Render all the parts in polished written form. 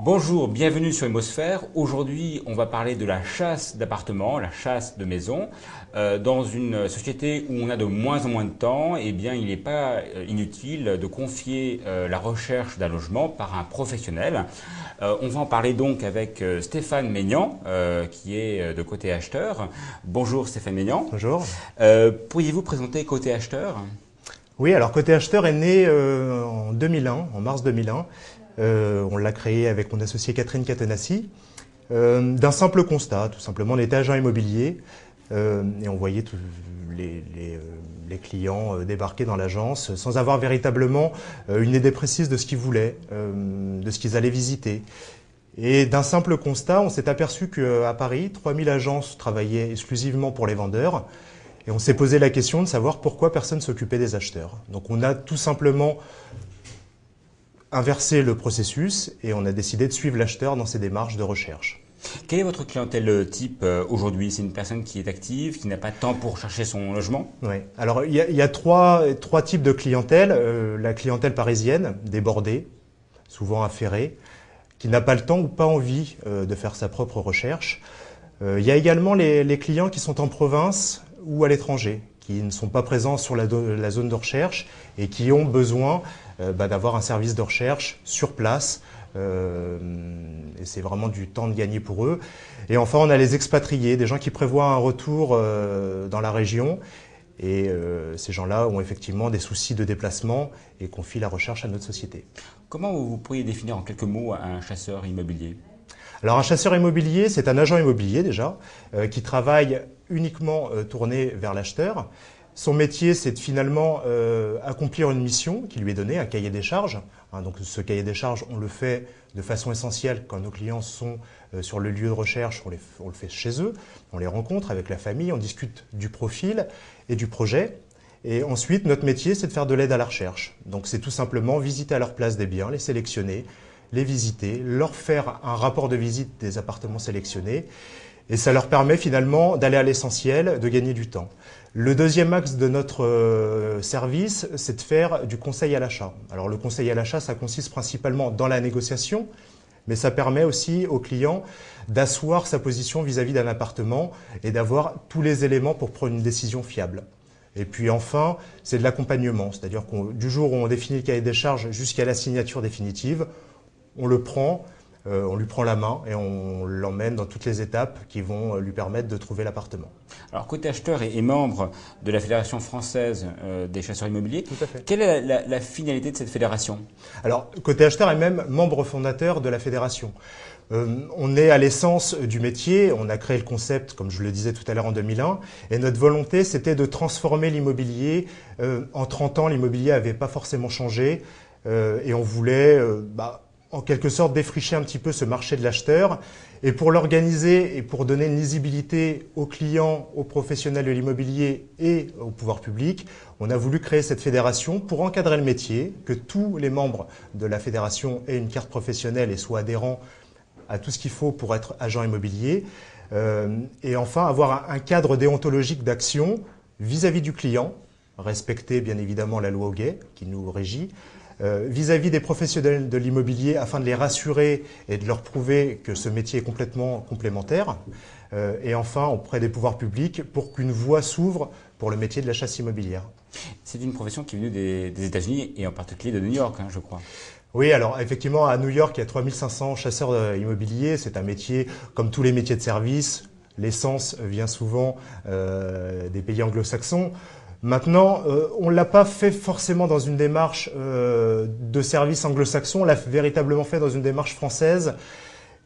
Bonjour, bienvenue sur Imosphère. Aujourd'hui, on va parler de la chasse d'appartements, la chasse de maisons. Dans une société où on a de moins en moins de temps, eh bien, il n'est pas inutile de confier la recherche d'un logement par un professionnel. On va en parler donc avec Stéphane Maignan, qui est de Côté Acheteur. Bonjour Stéphane Maignan. Bonjour. Pourriez-vous présenter Côté Acheteur ? Oui, alors Côté Acheteur est né en 2001, en mars 2001. On l'a créé avec mon associé Catherine Catenassi, d'un simple constat, tout simplement. On était agent immobilier et on voyait tous les clients débarquer dans l'agence sans avoir véritablement une idée précise de ce qu'ils voulaient, de ce qu'ils allaient visiter. Et d'un simple constat, on s'est aperçu qu'à Paris, 3000 agences travaillaient exclusivement pour les vendeurs. Et on s'est posé la question de savoir pourquoi personne ne s'occupait des acheteurs. Donc on a tout simplement inverser le processus et on a décidé de suivre l'acheteur dans ses démarches de recherche. Quelle est votre clientèle type aujourd'hui? C'est une personne qui est active, qui n'a pas de temps pour chercher son logement? Oui. Alors il y a trois types de clientèle. La clientèle parisienne, débordée, souvent affairée, qui n'a pas le temps ou pas envie de faire sa propre recherche. Il y a également les clients qui sont en province ou à l'étranger, qui ne sont pas présents sur la zone de recherche et qui ont besoin d'avoir un service de recherche sur place. Et c'est vraiment du temps de gagner pour eux. Et enfin, on a les expatriés, des gens qui prévoient un retour dans la région. Et ces gens-là ont effectivement des soucis de déplacement et confient la recherche à notre société. Comment vous pourriez définir en quelques mots un chasseur immobilier ? Alors un chasseur immobilier, c'est un agent immobilier déjà, qui travaille uniquement tourné vers l'acheteur. Son métier, c'est de finalement accomplir une mission qui lui est donnée, un cahier des charges. Donc ce cahier des charges, on le fait de façon essentielle quand nos clients sont sur le lieu de recherche, on le fait chez eux, on les rencontre avec la famille, on discute du profil et du projet. Et ensuite, notre métier, c'est de faire de l'aide à la recherche. Donc c'est tout simplement visiter à leur place des biens, les sélectionner, les visiter, leur faire un rapport de visite des appartements sélectionnés. Et ça leur permet finalement d'aller à l'essentiel, de gagner du temps. Le deuxième axe de notre service, c'est de faire du conseil à l'achat. Alors le conseil à l'achat, ça consiste principalement dans la négociation, mais ça permet aussi au client d'asseoir sa position vis-à-vis d'un appartement et d'avoir tous les éléments pour prendre une décision fiable. Et puis enfin, c'est de l'accompagnement, c'est-à-dire que du jour où on définit le cahier des charges jusqu'à la signature définitive, on le prend, on lui prend la main et on l'emmène dans toutes les étapes qui vont lui permettre de trouver l'appartement. Alors Côté Acheteur est membre de la Fédération française des chasseurs immobiliers. Tout à fait. Quelle est la finalité de cette fédération? Alors Côté Acheteur est même membre fondateur de la fédération. On est à l'essence du métier, on a créé le concept, comme je le disais tout à l'heure, en 2001, et notre volonté, c'était de transformer l'immobilier. En 30 ans, l'immobilier n'avait pas forcément changé, et on voulait en quelque sorte défricher un petit peu ce marché de l'acheteur. Et pour l'organiser et pour donner une lisibilité aux clients, aux professionnels de l'immobilier et au pouvoir public, on a voulu créer cette fédération pour encadrer le métier, que tous les membres de la fédération aient une carte professionnelle et soient adhérents à tout ce qu'il faut pour être agent immobilier. Et enfin, avoir un cadre déontologique d'action vis-à-vis du client, respecter bien évidemment la loi Hoguet qui nous régit, vis-à-vis des professionnels de l'immobilier afin de les rassurer et de leur prouver que ce métier est complètement complémentaire. Et enfin, auprès des pouvoirs publics pour qu'une voie s'ouvre pour le métier de la chasse immobilière. C'est une profession qui est venue des États-Unis et en particulier de New York, je crois. Oui, alors effectivement, à New York, il y a 3500 chasseurs immobiliers. C'est un métier comme tous les métiers de service. L'essence vient souvent des pays anglo-saxons. Maintenant, on ne l'a pas fait forcément dans une démarche de service anglo-saxon, on l'a véritablement fait dans une démarche française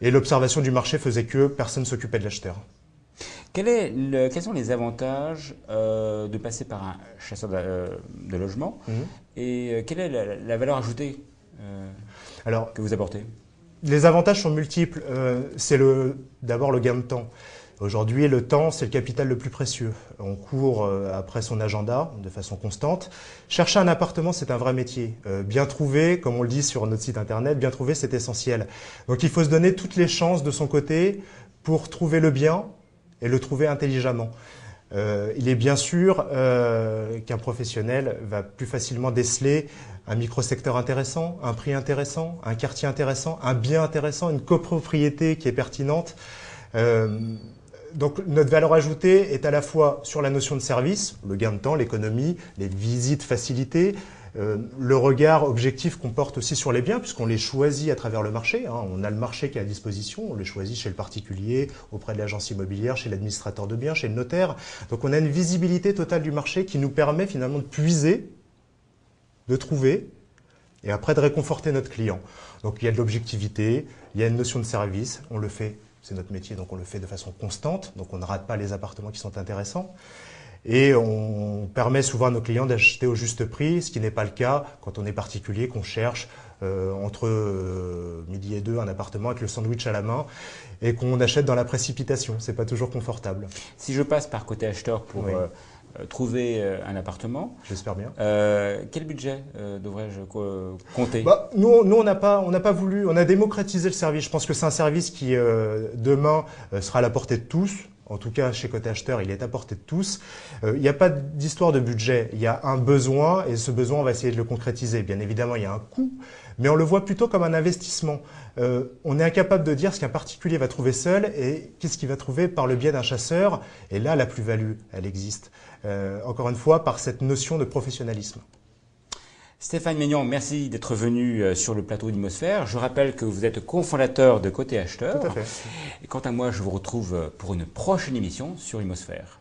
et l'observation du marché faisait que personne ne s'occupait de l'acheteur. Quels sont les avantages de passer par un chasseur de logement et quelle est la valeur ajoutée que vous apportez? Les avantages sont multiples. C'est d'abord le gain de temps. Aujourd'hui, le temps, c'est le capital le plus précieux. On court après son agenda de façon constante. Chercher un appartement, c'est un vrai métier. Bien trouvé, comme on le dit sur notre site internet, bien trouvé, c'est essentiel. Donc il faut se donner toutes les chances de son côté pour trouver le bien et le trouver intelligemment. Il est bien sûr qu'un professionnel va plus facilement déceler un microsecteur intéressant, un prix intéressant, un quartier intéressant, un bien intéressant, une copropriété qui est pertinente. Donc notre valeur ajoutée est à la fois sur la notion de service, le gain de temps, l'économie, les visites facilitées, le regard objectif qu'on porte aussi sur les biens, puisqu'on les choisit à travers le marché. On a le marché qui est à disposition, on les choisit chez le particulier, auprès de l'agence immobilière, chez l'administrateur de biens, chez le notaire. Donc on a une visibilité totale du marché qui nous permet finalement de puiser, de trouver, et après de réconforter notre client. Donc il y a de l'objectivité, il y a une notion de service, on le fait, c'est notre métier, donc on le fait de façon constante, donc on ne rate pas les appartements qui sont intéressants. Et on permet souvent à nos clients d'acheter au juste prix, ce qui n'est pas le cas quand on est particulier, qu'on cherche entre midi et 2 un appartement avec le sandwich à la main et qu'on achète dans la précipitation. C'est pas toujours confortable. Si je passe par côté acheteur pour trouver un appartement, j'espère bien. Quel budget devrais-je compter? Nous, on n'a pas voulu, on a démocratisé le service. Je pense que c'est un service qui demain sera à la portée de tous. En tout cas, chez Côté Acheteur, il est à portée de tous. Il n'y a pas d'histoire de budget. Il y a un besoin et ce besoin, on va essayer de le concrétiser. Bien évidemment, il y a un coût, mais on le voit plutôt comme un investissement. On est incapable de dire ce qu'un particulier va trouver seul et qu'est-ce qu'il va trouver par le biais d'un chasseur. Et là, la plus-value, elle existe. Encore une fois, par cette notion de professionnalisme. Stéphane Maignan, merci d'être venu sur le plateau d'Imosphère. Je rappelle que vous êtes cofondateur de Côté Acheteur. Tout à fait. Et quant à moi, je vous retrouve pour une prochaine émission sur Imosphère.